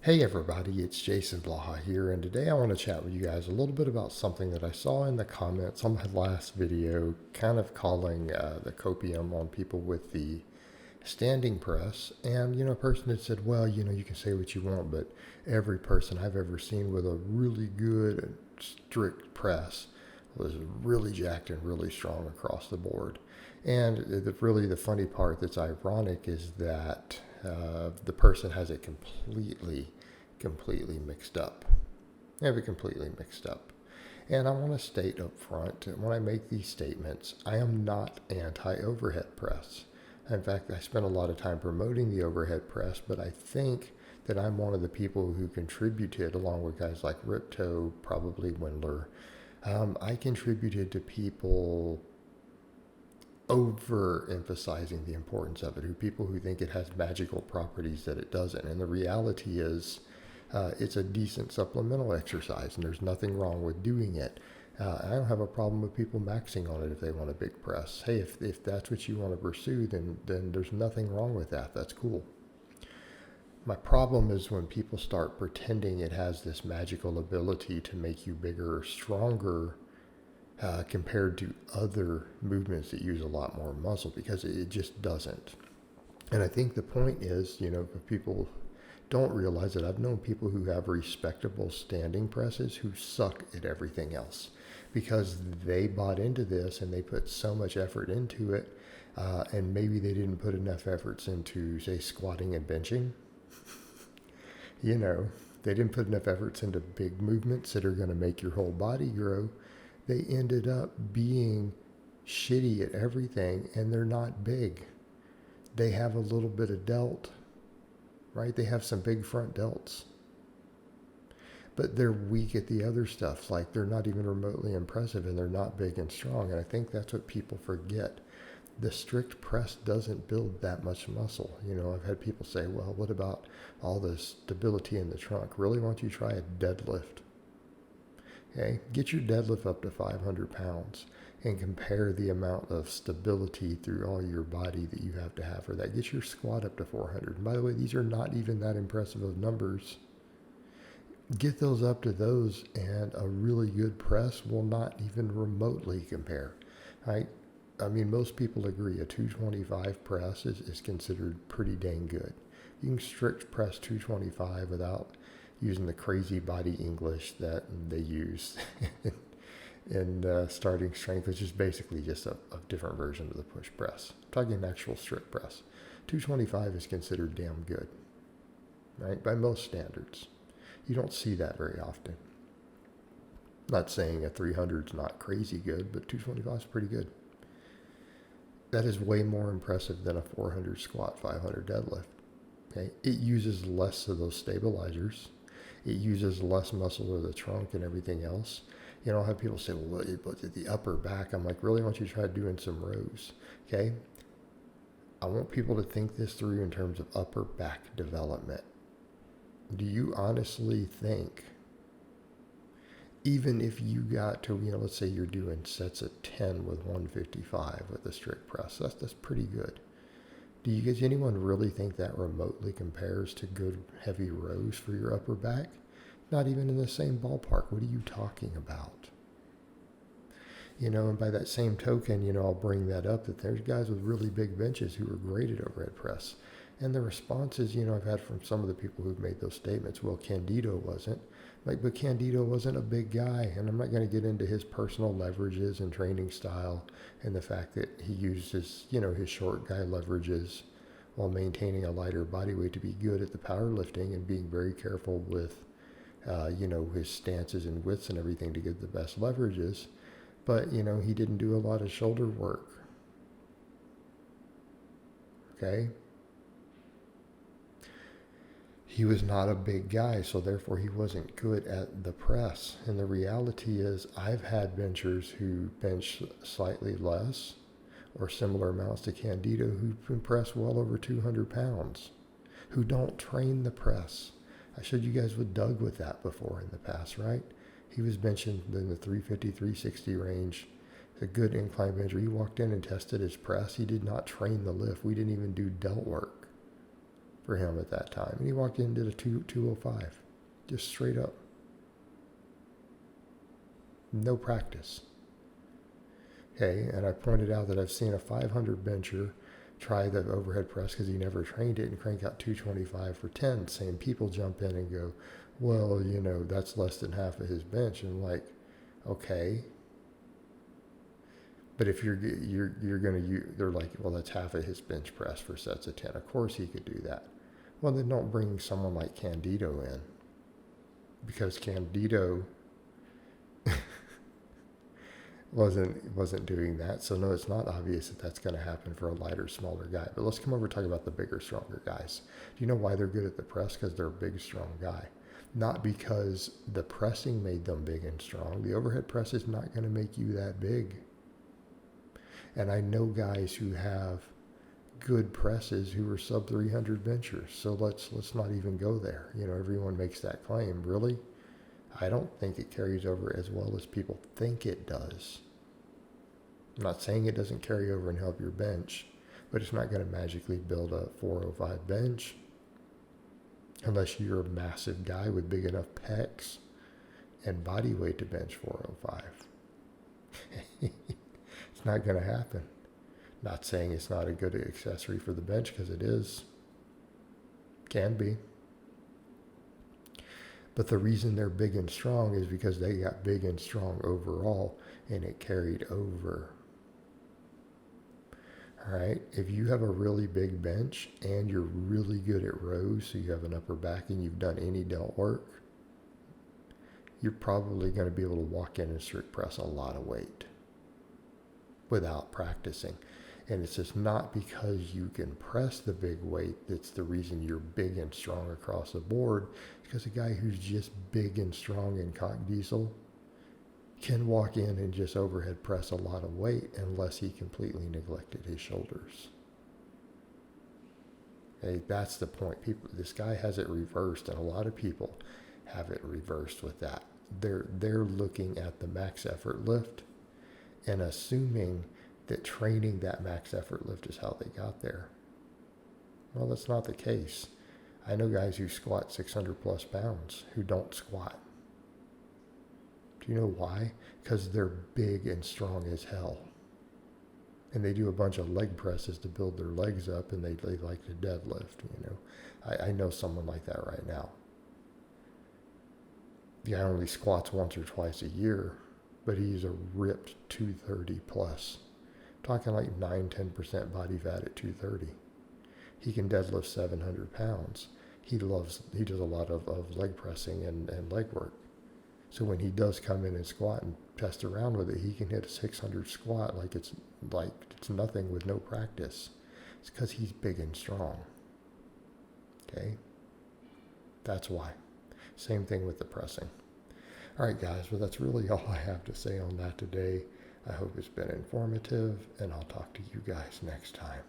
Hey everybody, it's Jason Blaha here, and today I want to chat with you guys a little bit about something that I saw in the comments on my last video, kind of calling the copium on people with the standing press. And, a person had said, well, you can say what you want, but every person I've ever seen with a really good and strict press was really jacked and really strong across the board. And really the funny part that's ironic is that the person has it completely mixed up. They have it completely mixed up. And I want to state up front, when I make these statements, I am not anti-overhead press. In fact, I spend a lot of time promoting the overhead press, but I think that I'm one of the people who contributed, along with guys like Ripto, probably Windler. I contributed to people overemphasizing the importance of it, people who think it has magical properties that it doesn't. And the reality is, it's a decent supplemental exercise, and there's nothing wrong with doing it. I don't have a problem with people maxing on it if they want a big press. Hey, if that's what you want to pursue, then there's nothing wrong with that. That's cool. My problem is when people start pretending it has this magical ability to make you bigger or stronger compared to other movements that use a lot more muscle, because it just doesn't. And I think the point is, if people don't realize that I've known people who have respectable standing presses who suck at everything else because they bought into this and they put so much effort into it, and maybe they didn't put enough efforts into, say, squatting and benching. They didn't put enough efforts into big movements that are going to make your whole body grow. They ended up being shitty at everything, and they're not big. They have a little bit of delt, right? They have some big front delts, but they're weak at the other stuff. Like, they're not even remotely impressive, and they're not big and strong. And I think that's what people forget. The strict press doesn't build that much muscle. I've had people say, well, what about all the stability in the trunk? Really, why don't you try a deadlift? Okay, get your deadlift up to 500 pounds and compare the amount of stability through all your body that you have to have for that. Get your squat up to 400. And by the way, these are not even that impressive of numbers. Get those up to those, and a really good press will not even remotely compare. Right? I mean, most people agree a 225 press is considered pretty dang good. You can strict press 225 without using the crazy body English that they use in starting strength, which is basically just a different version of the push press. I'm talking actual strict press. 225 is considered damn good, right? By most standards. You don't see that very often. Not saying a 300 is not crazy good, but 225 is pretty good. That is way more impressive than a 400 squat, 500 deadlift. Okay? It uses less of those stabilizers. It uses less muscle of the trunk and everything else. I'll have people say, well, but the upper back, I'm like, really, why don't you try doing some rows? Okay? I want people to think this through in terms of upper back development. Do you honestly think, even if you got to, let's say you're doing sets of 10 with 155 with a strict press, that's pretty good. Does anyone really think that remotely compares to good heavy rows for your upper back? Not even in the same ballpark. What are you talking about? And by that same token, I'll bring that up that there's guys with really big benches who are great at overhead press. And the responses, I've had from some of the people who've made those statements, well, Candido wasn't. But Candido wasn't a big guy, and I'm not going to get into his personal leverages and training style and the fact that he uses, his short guy leverages while maintaining a lighter body weight to be good at the powerlifting and being very careful with, his stances and widths and everything to get the best leverages. But, he didn't do a lot of shoulder work. Okay? He was not a big guy, so therefore he wasn't good at the press. And the reality is, I've had benchers who bench slightly less or similar amounts to Candido who can press well over 200 pounds, who don't train the press. I showed you guys with Doug with that before in the past, right? He was benching in the 350, 360 range, a good incline bencher. He walked in and tested his press. He did not train the lift. We didn't even do delt work. for him at that time. And he walked in and did a 205, just straight up. No practice. Okay, and I pointed out that I've seen a 500 bencher try the overhead press because he never trained it and crank out 225 for 10. Same people jump in and go, well, that's less than half of his bench. And I'm like, okay. But if you're going to, they're like, well, that's half of his bench press for sets of 10. Of course he could do that. Well, then don't bring someone like Candido in, because Candido wasn't doing that. So no, it's not obvious that that's going to happen for a lighter, smaller guy. But let's come over and talk about the bigger, stronger guys. Do you know why they're good at the press? Because they're a big, strong guy. Not because the pressing made them big and strong. The overhead press is not going to make you that big. And I know guys who have good presses who are sub 300 benchers. So let's not even go there. Everyone makes that claim. Really? I don't think it carries over as well as people think it does. I'm not saying it doesn't carry over and help your bench, but it's not going to magically build a 405 bench unless you're a massive guy with big enough pecs and body weight to bench 405. It's not going to happen. Not saying it's not a good accessory for the bench, because it is. Can be. But the reason they're big and strong is because they got big and strong overall, and it carried over. All right, if you have a really big bench and you're really good at rows, so you have an upper back and you've done any delt work, you're probably going to be able to walk in and strict press a lot of weight without practicing. And it's just not because you can press the big weight that's the reason you're big and strong across the board. Because a guy who's just big and strong in cock diesel can walk in and just overhead press a lot of weight unless he completely neglected his shoulders. Okay, that's the point. This guy has it reversed, and a lot of people have it reversed with that. They're looking at the max effort lift and assuming that training that max effort lift is how they got there. Well, that's not the case. I know guys who squat 600 plus pounds who don't squat. Do you know why? Because they're big and strong as hell. And they do a bunch of leg presses to build their legs up, and they like to deadlift, I know someone like that right now. The guy only squats once or twice a year, but he's a ripped 230 plus. Talking like 9-10% body fat at 230. He can deadlift 700 pounds. He does a lot of leg pressing and leg work. So when he does come in and squat and test around with it, he can hit a 600 squat like it's nothing with no practice. It's because he's big and strong. Okay? That's why. Same thing with the pressing. All right, guys, well, that's really all I have to say on that today. I hope it's been informative, and I'll talk to you guys next time.